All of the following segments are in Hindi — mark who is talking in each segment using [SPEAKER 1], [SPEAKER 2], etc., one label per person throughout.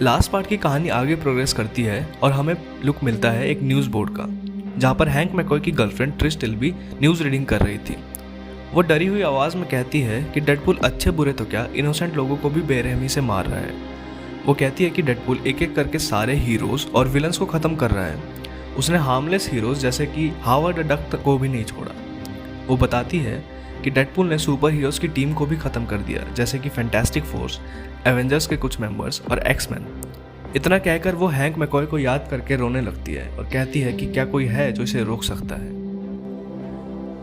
[SPEAKER 1] लास्ट पार्ट की कहानी आगे प्रोग्रेस करती है और हमें लुक मिलता है एक न्यूज़ बोर्ड का, जहाँ पर हैंक मैकॉय की गर्लफ्रेंड ट्रिश टिल्बी न्यूज़ रीडिंग कर रही थी। वो डरी हुई आवाज़ में कहती है कि डेडपूल अच्छे बुरे तो क्या इनोसेंट लोगों को भी बेरहमी से मार रहा है। वो कहती है कि डेडपूल एक एक करके सारे हीरोज़ और विलन्स को ख़त्म कर रहा है। उसने हार्मलेस हीरोज़ जैसे कि हावर्ड द डक को भी नहीं छोड़ा। वो बताती है कि डेडपूल ने सुपर हीरोज़ की टीम को भी ख़त्म कर दिया, जैसे कि फैंटास्टिक फोर्स, एवेंजर्स के कुछ मेंबर्स और एक्समैन। इतना कहकर वो हैंक मैकॉय को याद करके रोने लगती है और कहती है कि क्या कोई है जो इसे रोक सकता है।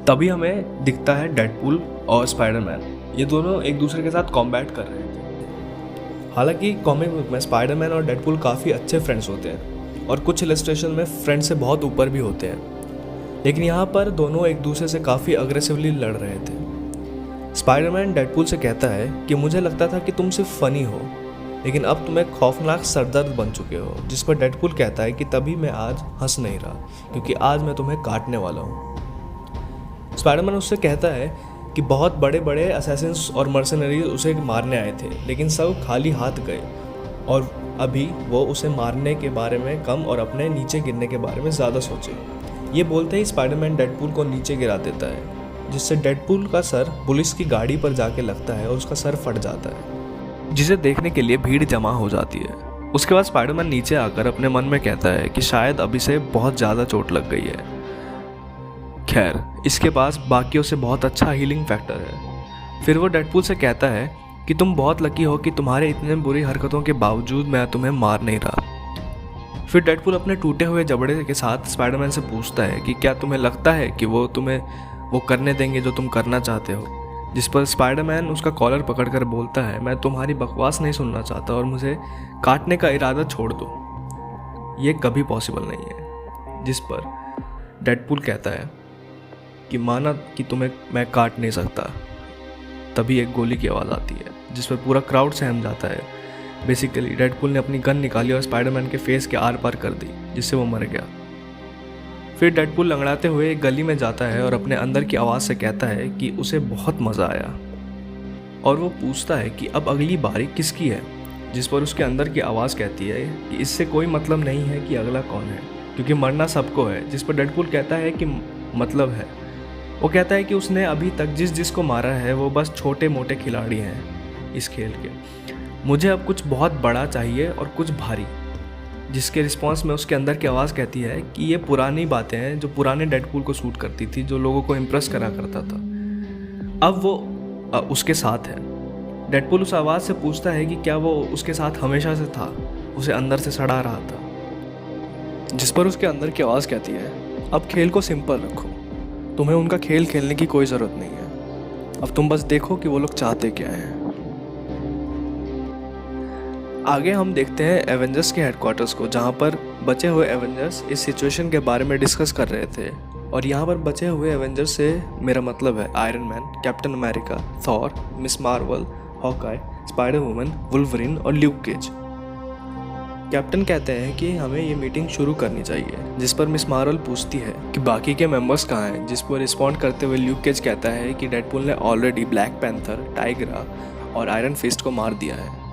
[SPEAKER 1] तभी हमें दिखता है डेडपूल और स्पाइडरमैन, ये दोनों एक दूसरे के साथ कॉम्बैट कर रहे थे। हालांकि कॉमिक बुक में स्पाइडरमैन और डेडपूल काफ़ी अच्छे फ्रेंड्स होते हैं और कुछ इलस्ट्रेशन में फ्रेंड से बहुत ऊपर भी होते हैं, लेकिन यहाँ पर दोनों एक दूसरे से काफ़ी अग्रेसिवली लड़ रहे थे। स्पाइडरमैन डेडपूल से कहता है कि मुझे लगता था कि तुम सिर्फ फनी हो, लेकिन अब तुम एक खौफनाक सरदर्द बन चुके हो। जिस पर डेडपूल कहता है कि तभी मैं आज हंस नहीं रहा, क्योंकि आज मैं तुम्हें काटने वाला हूँ। स्पाइडरमैन उससे कहता है कि बहुत बड़े बड़े असैसिन्स और मर्सनरीज उसे मारने आए थे, लेकिन सब खाली हाथ गए और अभी वो उसे मारने के बारे में कम और अपने नीचे गिरने के बारे में ज़्यादा सोचे। ये बोलते ही स्पाइडरमैन डेडपूल को नीचे गिरा देता है, जिससे डेडपूल का सर पुलिस की गाड़ी पर जाके लगता है और उसका सर फट जाता है, जिसे देखने के लिए भीड़ जमा हो जाती है। उसके बाद स्पाइडरमैन नीचे आकर अपने मन में कहता है कि शायद अभी से बहुत ज़्यादा चोट लग गई है। खैर, इसके पास बाकियों से बहुत अच्छा हीलिंग फैक्टर है। फिर वो डेडपूल से कहता है कि तुम बहुत लकी हो कि तुम्हारे इतने बुरी हरकतों के बावजूद मैं तुम्हें मार नहीं रहा। फिर डेडपूल अपने टूटे हुए जबड़े के साथ स्पाइडरमैन से पूछता है कि क्या तुम्हें लगता है कि वो तुम्हें वो करने देंगे जो तुम करना चाहते हो। जिस पर स्पाइडरमैन उसका कॉलर पकड़कर बोलता है, मैं तुम्हारी बकवास नहीं सुनना चाहता और मुझे काटने का इरादा छोड़ दो, ये कभी पॉसिबल नहीं है। जिस पर डेडपूल कहता है कि माना कि तुम्हें मैं काट नहीं सकता। तभी एक गोली की आवाज़ आती है, जिस पर पूरा क्राउड सहम जाता है। बेसिकली डेडपूल ने अपनी गन निकाली और स्पाइडरमैन के फेस के आर पार कर दी, जिससे वो मर गया। फिर डेडपूल लंगड़ाते हुए एक गली में जाता है और अपने अंदर की आवाज़ से कहता है कि उसे बहुत मज़ा आया, और वो पूछता है कि अब अगली बारी किसकी है। जिस पर उसके अंदर की आवाज़ कहती है कि इससे कोई मतलब नहीं है कि अगला कौन है, क्योंकि मरना सबको है। जिस पर डेडपूल कहता है कि मतलब है। वो कहता है कि उसने अभी तक जिसको मारा है वो बस छोटे मोटे खिलाड़ी हैं इस खेल के। मुझे अब कुछ बहुत बड़ा चाहिए और कुछ भारी। जिसके रिस्पॉन्स में उसके अंदर की आवाज़ कहती है कि ये पुरानी बातें हैं जो पुराने डेडपूल को सूट करती थी, जो लोगों को इम्प्रेस करा करता था। अब वो उसके साथ है। डेडपूल उस आवाज़ से पूछता है कि क्या वो उसके साथ हमेशा से था, उसे अंदर से सड़ा रहा था। जिस पर उसके अंदर की आवाज़ कहती है, अब खेल को सिंपल रखो, तुम्हें उनका खेल खेलने की कोई ज़रूरत नहीं है। अब तुम बस देखो कि वो लोग चाहते क्या हैं। आगे हम देखते हैं एवेंजर्स के हेडक्वार्टर्स को, जहाँ पर बचे हुए एवेंजर्स इस सिचुएशन के बारे में डिस्कस कर रहे थे। और यहाँ पर बचे हुए एवेंजर्स से मेरा मतलब है iron man, captain America, Thor, miss Marvel, Hawkeye, spider woman, Wolverine और ल्यूक केज। कैप्टन कहते हैं कि हमें ये मीटिंग शुरू करनी चाहिए, जिस पर मिस मार्वल पूछती है कि बाकी के मेंबर्स कहाँ हैं। जिस पर रिस्पॉन्ड करते हुए ल्यूक केज कहता है कि डेडपूल ने ऑलरेडी ब्लैक पैंथर, टाइगरा और आयरन फिस्ट को मार दिया है।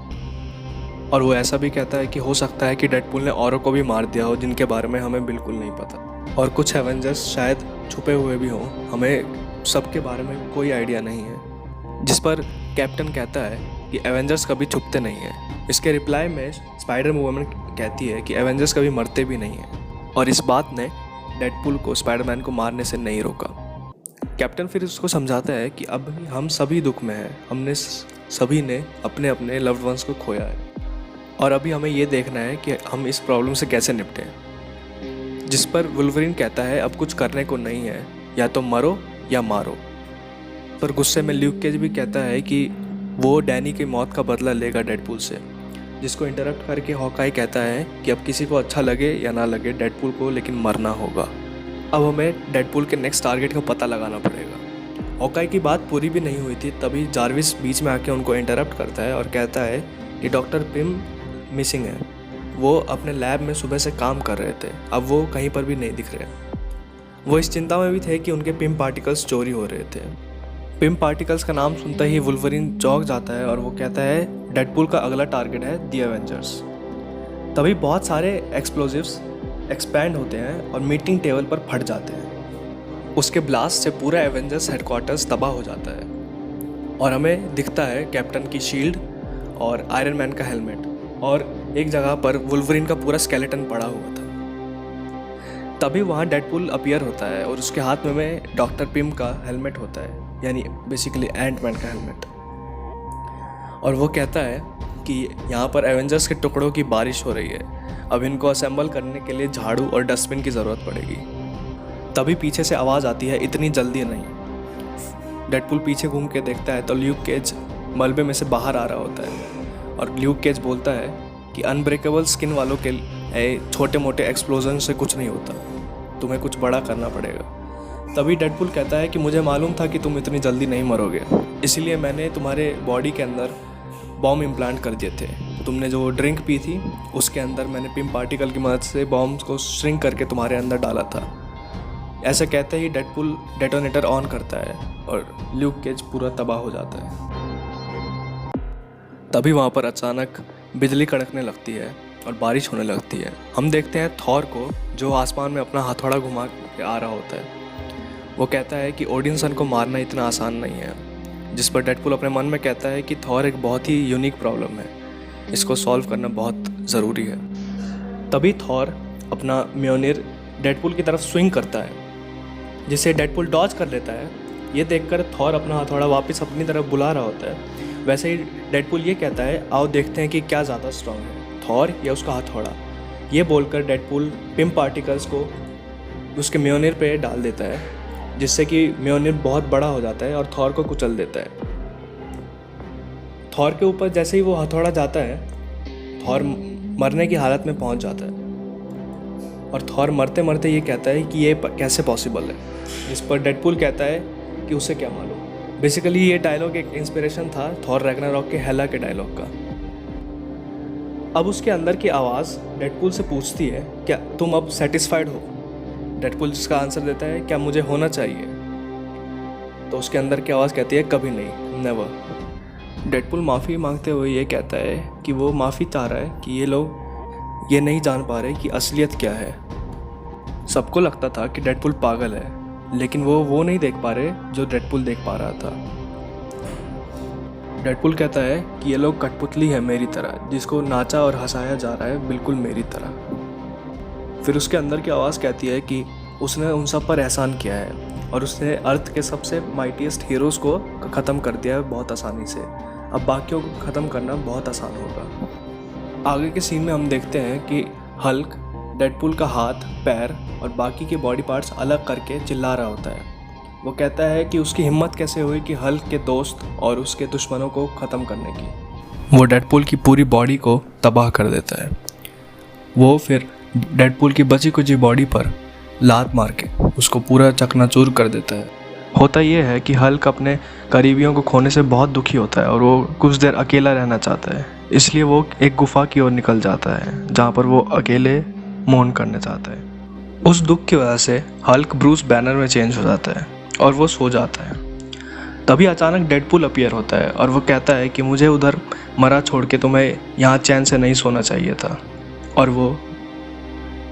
[SPEAKER 1] और वो ऐसा भी कहता है कि हो सकता है कि डेडपूल ने औरों को भी मार दिया हो, जिनके बारे में हमें बिल्कुल नहीं पता, और कुछ एवेंजर्स शायद छुपे हुए भी हों, हमें सबके बारे में कोई आइडिया नहीं है। जिस पर कैप्टन कहता है कि एवेंजर्स कभी छुपते नहीं हैं। इसके रिप्लाई में स्पाइडर वुमन कहती है कि एवेंजर्स कभी मरते भी नहीं हैं, और इस बात ने डेडपूल को स्पाइडरमैन को मारने से नहीं रोका। कैप्टन फिर उसको समझाता है कि अब हम सभी दुख में हैं, हमने सभी ने अपने अपने लव्ड वंस को खोया है, और अभी हमें ये देखना है कि हम इस प्रॉब्लम से कैसे निपटें। जिस पर वुल्वरिन कहता है अब कुछ करने को नहीं है, या तो मरो या मारो। पर गुस्से में ल्यूक केज भी कहता है कि वो डैनी की मौत का बदला लेगा डेडपूल से। जिसको इंटरप्ट करके हॉकाई कहता है कि अब किसी को अच्छा लगे या ना लगे, डेडपूल को लेकिन मरना होगा। अब हमें डेडपूल के नेक्स्ट टारगेट का पता लगाना पड़ेगा। हॉकाई की बात पूरी भी नहीं हुई थी, तभी जार्विस बीच में आके उनको इंटरप्ट करता है और कहता है कि डॉक्टर पिम मिसिंग है। वो अपने लैब में सुबह से काम कर रहे थे, अब वो कहीं पर भी नहीं दिख रहे। वो इस चिंता में भी थे कि उनके पिम पार्टिकल्स चोरी हो रहे थे। पिम पार्टिकल्स का नाम सुनते ही वुल्वरिन चौंक जाता है और वो कहता है डेडपूल का अगला टारगेट है दी एवेंजर्स। तभी बहुत सारे एक्सप्लोजिव्स एक्सपैंड होते हैं और मीटिंग टेबल पर फट जाते हैं। उसके ब्लास्ट से पूरा एवेंजर्स हेडक्वार्टर्स तबाह हो जाता है और हमें दिखता है कैप्टन की शील्ड और आयरन मैन का हेलमेट, और एक जगह पर वुल्वरीन का पूरा स्केलेटन पड़ा हुआ था। तभी वहाँ डेडपूल अपीयर होता है और उसके हाथ में डॉक्टर पिम का हेलमेट होता है, यानी बेसिकली एंट मैन का हेलमेट। और वो कहता है कि यहाँ पर एवेंजर्स के टुकड़ों की बारिश हो रही है, अब इनको असेंबल करने के लिए झाड़ू और डस्टबिन की ज़रूरत पड़ेगी। तभी पीछे से आवाज़ आती है, इतनी जल्दी नहीं। डेडपूल पीछे घूम के देखता है तो ल्यूक केज मलबे में से बाहर आ रहा होता है और ल्यूक केज बोलता है कि अनब्रेकेबल स्किन वालों के छोटे मोटे एक्सप्लोजन से कुछ नहीं होता, तुम्हें कुछ बड़ा करना पड़ेगा। तभी डेडपूल कहता है कि मुझे मालूम था कि तुम इतनी जल्दी नहीं मरोगे, इसलिए मैंने तुम्हारे बॉडी के अंदर बॉम्ब इम्प्लांट कर दिए थे। तुमने जो ड्रिंक पी थी उसके अंदर मैंने पिम पार्टिकल की मदद से बॉम्ब को श्रिंक करके तुम्हारे अंदर डाला था। ऐसा कहते ही डेडपूल डेटोनेटर ऑन करता है और ल्यूक केज पूरा तबाह हो जाता है। तभी वहाँ पर अचानक बिजली कड़कने लगती है और बारिश होने लगती है। हम देखते हैं थॉर को, जो आसमान में अपना हथौड़ा घुमा के आ रहा होता है। वो कहता है कि ओडिनसन को मारना इतना आसान नहीं है, जिस पर डेडपूल अपने मन में कहता है कि थॉर एक बहुत ही यूनिक प्रॉब्लम है, इसको सॉल्व करना बहुत ज़रूरी है। तभी थॉर अपना म्योनिर डेडपूल की तरफ स्विंग करता है, जिसे डेडपूल डॉज कर लेता है। ये देखकर थॉर अपना हथौड़ा वापस अपनी तरफ बुला रहा होता है। वैसे ही डेडपूल ये कहता है, आओ देखते हैं कि क्या ज़्यादा स्ट्रांग है, थॉर या उसका हथौड़ा। ये बोलकर डेडपूल पिम पार्टिकल्स को उसके म्योनिर पे डाल देता है, जिससे कि म्योनिर बहुत बड़ा हो जाता है और थॉर को कुचल देता है। थॉर के ऊपर जैसे ही वो हथौड़ा जाता है, थॉर मरने की हालत में पहुंच जाता है और थॉर मरते मरते ये कहता है कि ये कैसे पॉसिबल है, जिस पर डेडपूल कहता है कि उसे क्या मालूम। बेसिकली ये डायलॉग एक इंस्पिरेशन था थॉर रैग्नारॉक के हेला के डायलॉग का। अब उसके अंदर की आवाज़ डेडपूल से पूछती है, क्या तुम अब सेटिस्फाइड हो? डेडपूल जिसका आंसर देता है, क्या मुझे होना चाहिए? तो उसके अंदर की आवाज़ कहती है, कभी नहीं, नेवर। डेडपूल माफ़ी मांगते हुए ये कहता है कि वो माफ़ी चाह रहा है कि ये लोग ये नहीं जान पा रहे कि असलियत क्या है। सबको लगता था कि डेडपूल पागल है, लेकिन वो नहीं देख पा रहे जो डेडपूल देख पा रहा था। डेडपूल कहता है कि ये लोग कठपुतली है मेरी तरह, जिसको नाचा और हंसाया जा रहा है बिल्कुल मेरी तरह। फिर उसके अंदर की आवाज़ कहती है कि उसने उन सब पर एहसान किया है और उसने अर्थ के सबसे माइटीएस्ट हीरोज़ को ख़त्म कर दिया है बहुत आसानी से। अब बाकियों को ख़त्म करना बहुत आसान होगा। आगे के सीन में हम देखते हैं कि हल्क डेडपूल का हाथ, पैर और बाकी के बॉडी पार्ट्स अलग करके चिल्ला रहा होता है। वो कहता है कि उसकी हिम्मत कैसे हुई कि हल्क के दोस्त और उसके दुश्मनों को ख़त्म करने की। वो डेडपूल की पूरी बॉडी को तबाह कर देता है। वो फिर डेडपूल की बची कुची बॉडी पर लात मार के उसको पूरा चकनाचूर कर देता है। होता यह है कि हल्क अपने करीबियों को खोने से बहुत दुखी होता है और वो कुछ देर अकेला रहना चाहता है, इसलिए वो एक गुफा की ओर निकल जाता है जहाँ पर वो अकेले मौन करना चाहता है। उस दुख की वजह से हल्क ब्रूस बैनर में चेंज हो जाता है और वो सो जाता है। तभी अचानक डेडपूल अपीयर होता है और वो कहता है कि मुझे उधर मरा छोड़ के तुम्हें यहाँ चैन से नहीं सोना चाहिए था, और वो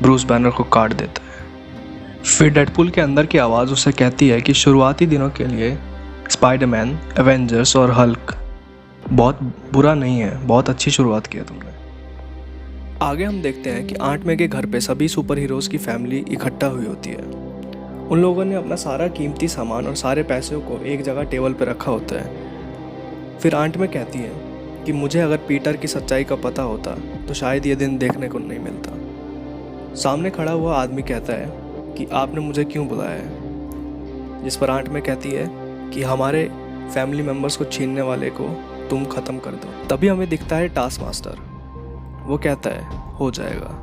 [SPEAKER 1] ब्रूस बैनर को काट देता है। फिर डेडपूल के अंदर की आवाज़ उसे कहती है कि शुरुआती दिनों के लिए स्पाइडरमैन, एवेंजर्स और हल्क बहुत बुरा नहीं है, बहुत अच्छी शुरुआत की है तुमने। आगे हम देखते हैं कि आंट मे के घर पे सभी सुपर हीरोज़ की फैमिली इकट्ठा हुई होती है। उन लोगों ने अपना सारा कीमती सामान और सारे पैसों को एक जगह टेबल पर रखा होता है। फिर आंट मे कहती है कि मुझे अगर पीटर की सच्चाई का पता होता तो शायद ये दिन देखने को नहीं मिलता। सामने खड़ा हुआ आदमी कहता है कि आपने मुझे क्यों बुलाया है, जिस पर आंट मे कहती है कि हमारे फैमिली मेम्बर्स को छीनने वाले को तुम ख़त्म कर दो। तभी हमें दिखता है टास्क मास्टर। वो कहता है हो जाएगा।